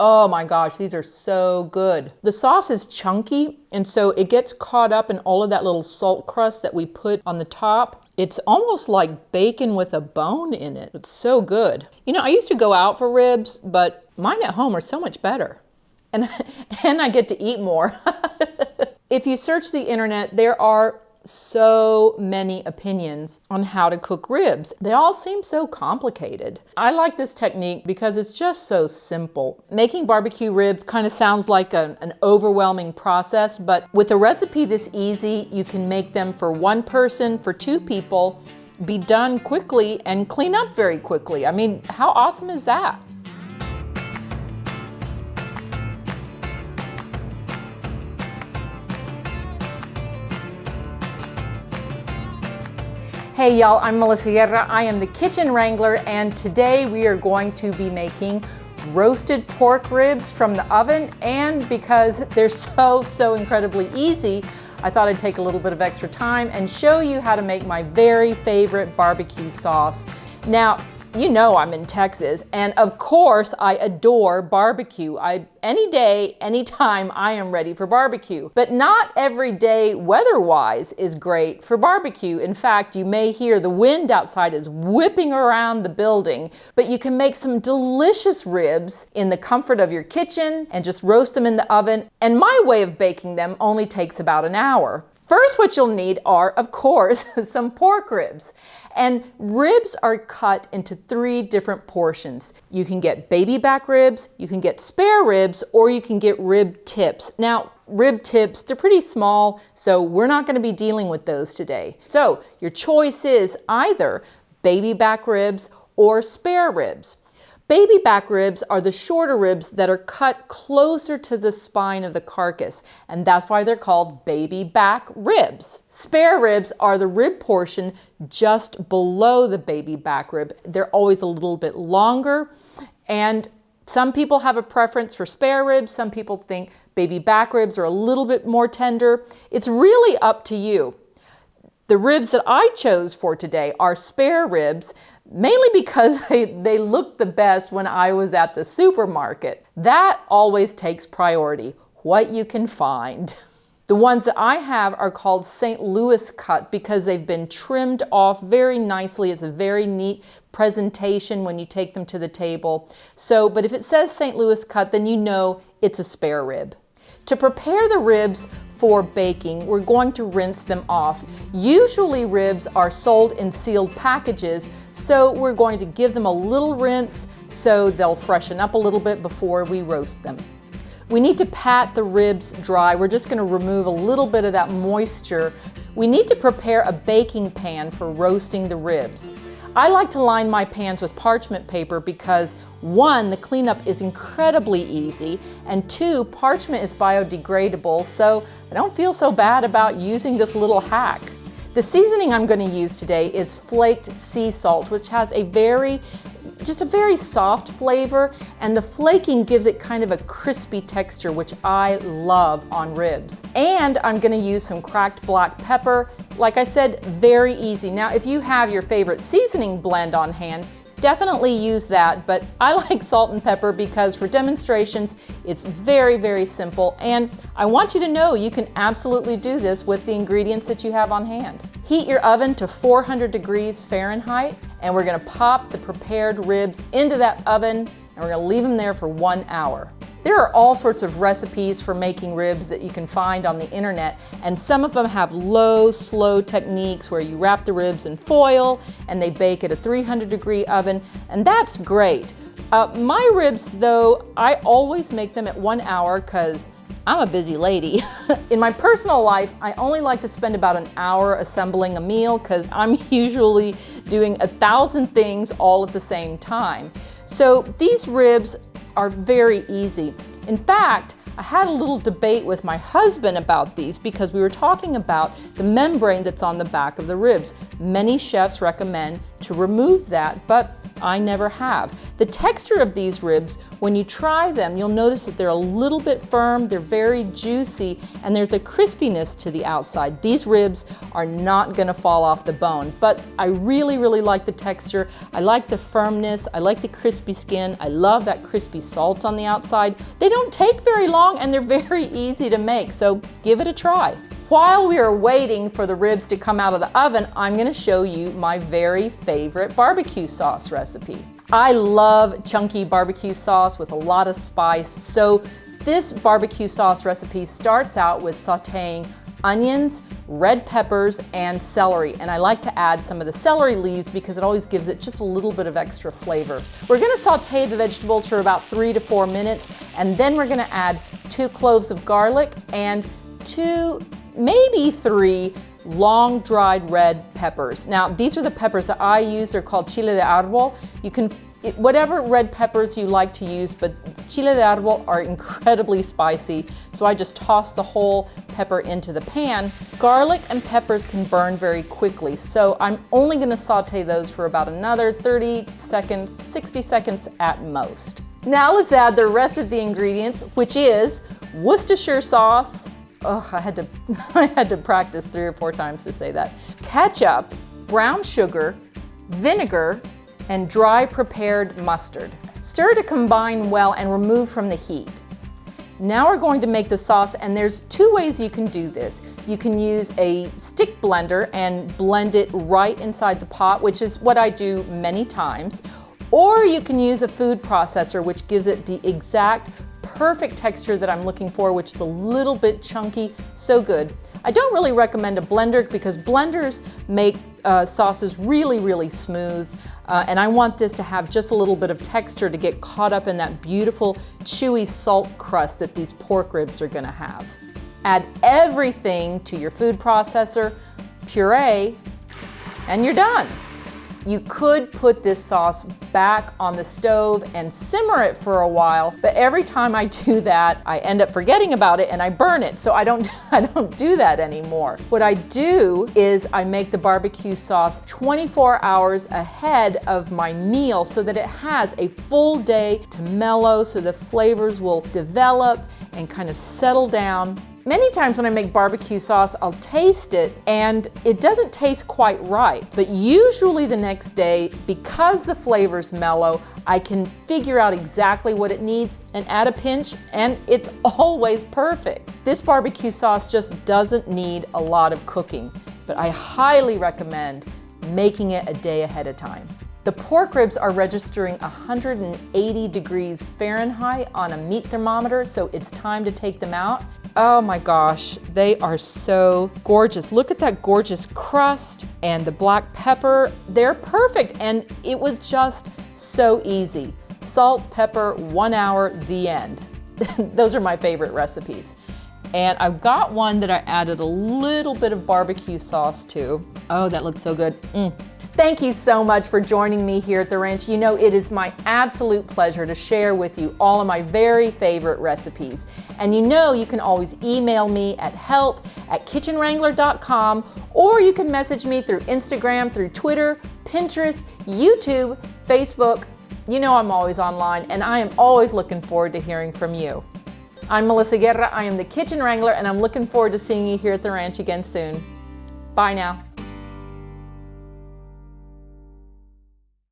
Oh my gosh, these are so good. The sauce is chunky, and so it gets caught up in all of that little salt crust that we put on the top. It's almost like bacon with a bone in it. It's so good. You know, I used to go out for ribs, but mine at home are so much better. And I get to eat more. If you search the internet, there are so many opinions on how to cook ribs. They all seem so complicated. I like this technique because it's just so simple. Making barbecue ribs kind of sounds like an overwhelming process, but with a recipe this easy, you can make them for one person, for two people, be done quickly, and clean up very quickly. I mean, how awesome is that? Hey y'all, I'm Melissa Guerra. I am the Kitchen Wrangler, and today we are going to be making roasted pork ribs from the oven. And because they're so incredibly easy, I thought I'd take a little bit of extra time and show you how to make my very favorite barbecue sauce. Now, you know I'm in Texas, and of course I adore barbecue. Any day, anytime, I am ready for barbecue. But not every day weather-wise is great for barbecue. In fact, you may hear the wind outside is whipping around the building, but you can make some delicious ribs in the comfort of your kitchen and just roast them in the oven. And my way of baking them only takes about an hour. First, what you'll need are, of course, some pork ribs. And ribs are cut into 3 different portions. You can get baby back ribs, you can get spare ribs, or you can get rib tips. Now, rib tips, they're pretty small, so we're not going to be dealing with those today. So your choice is either baby back ribs or spare ribs. Baby back ribs are the shorter ribs that are cut closer to the spine of the carcass, and that's why they're called baby back ribs. Spare ribs are the rib portion just below the baby back rib. They're always a little bit longer, and some people have a preference for spare ribs. Some people think baby back ribs are a little bit more tender. It's really up to you. The ribs that I chose for today are spare ribs, mainly because they looked the best when I was at the supermarket. That always takes priority, what you can find. The ones that I have are called St. Louis cut because they've been trimmed off very nicely. It's a very neat presentation when you take them to the table. But if it says St. Louis cut, then you know it's a spare rib. To prepare the ribs for baking, we're going to rinse them off. Usually ribs are sold in sealed packages, so we're going to give them a little rinse so they'll freshen up a little bit before we roast them. We need to pat the ribs dry. We're just going to remove a little bit of that moisture. We need to prepare a baking pan for roasting the ribs. I like to line my pans with parchment paper because 1, the cleanup is incredibly easy, and 2, parchment is biodegradable, so I don't feel so bad about using this little hack. The seasoning I'm going to use today is flaked sea salt, which has just a very soft flavor, and the flaking gives it kind of a crispy texture, which I love on ribs. And I'm going to use some cracked black pepper. Like I said, very easy. Now, if you have your favorite seasoning blend on hand, definitely use that, but I like salt and pepper because for demonstrations, it's very simple, and I want you to know you can absolutely do this with the ingredients that you have on hand. Heat your oven to 400 degrees Fahrenheit, and we're gonna pop the prepared ribs into that oven, and we're gonna leave them there for 1 hour. There are all sorts of recipes for making ribs that you can find on the internet, and some of them have low, slow techniques where you wrap the ribs in foil and they bake at a 300-degree oven, and that's great. My ribs, though, I always make them at 1 hour because I'm a busy lady. In my personal life, I only like to spend about an hour assembling a meal because I'm usually doing 1,000 things all at the same time. So these ribs are very easy. In fact, I had a little debate with my husband about these because we were talking about the membrane that's on the back of the ribs. Many chefs recommend to remove that, but I never have. The texture of these ribs, when you try them, you'll notice that they're a little bit firm, they're very juicy, and there's a crispiness to the outside. These ribs are not gonna fall off the bone, but I really, really like the texture. I like the firmness, I like the crispy skin, I love that crispy salt on the outside. They don't take very long and they're very easy to make, so give it a try. While we are waiting for the ribs to come out of the oven, I'm gonna show you my very favorite barbecue sauce recipe. I love chunky barbecue sauce with a lot of spice, so this barbecue sauce recipe starts out with sauteing onions, red peppers, and celery. And I like to add some of the celery leaves because it always gives it just a little bit of extra flavor. We're gonna saute the vegetables for about 3 to 4 minutes, and then we're gonna add 2 cloves of garlic and 2, maybe 3 long dried red peppers. Now, these are the peppers that I use. They're called chile de árbol. You can, whatever red peppers you like to use, but chile de árbol are incredibly spicy, so I just toss the whole pepper into the pan. Garlic and peppers can burn very quickly, so I'm only gonna saute those for about another 30 seconds, 60 seconds at most. Now let's add the rest of the ingredients, which is Worcestershire sauce. Oh, I had to practice 3 or 4 times to say that. Ketchup, brown sugar, vinegar, and dry prepared mustard. Stir to combine well and remove from the heat. Now we're going to make the sauce, and there's 2 ways you can do this. You can use a stick blender and blend it right inside the pot, which is what I do many times. Or you can use a food processor, which gives it the exact perfect texture that I'm looking for, which is a little bit chunky, so good. I don't really recommend a blender because blenders make sauces really, really smooth, and I want this to have just a little bit of texture to get caught up in that beautiful, chewy salt crust that these pork ribs are gonna have. Add everything to your food processor, puree, and you're done. You could put this sauce back on the stove and simmer it for a while, but every time I do that, I end up forgetting about it and I burn it, so I don't do that anymore. What I do is I make the barbecue sauce 24 hours ahead of my meal so that it has a full day to mellow, so the flavors will develop and kind of settle down. Many times when I make barbecue sauce, I'll taste it and it doesn't taste quite right. But usually the next day, because the flavors mellow, I can figure out exactly what it needs and add a pinch, and it's always perfect. This barbecue sauce just doesn't need a lot of cooking, but I highly recommend making it a day ahead of time. The pork ribs are registering 180 degrees Fahrenheit on a meat thermometer, so it's time to take them out. Oh my gosh, they are so gorgeous. Look at that gorgeous crust and the black pepper. They're perfect, and it was just so easy. Salt, pepper, 1 hour, the end. Those are my favorite recipes. And I've got one that I added a little bit of barbecue sauce to. Oh, that looks so good. Thank you so much for joining me here at the ranch. You know, it is my absolute pleasure to share with you all of my very favorite recipes. And you know, you can always email me at help@kitchenwrangler.com, or you can message me through Instagram, through Twitter, Pinterest, YouTube, Facebook. You know I'm always online, and I am always looking forward to hearing from you. I'm Melissa Guerra, I am the Kitchen Wrangler, and I'm looking forward to seeing you here at the ranch again soon. Bye now.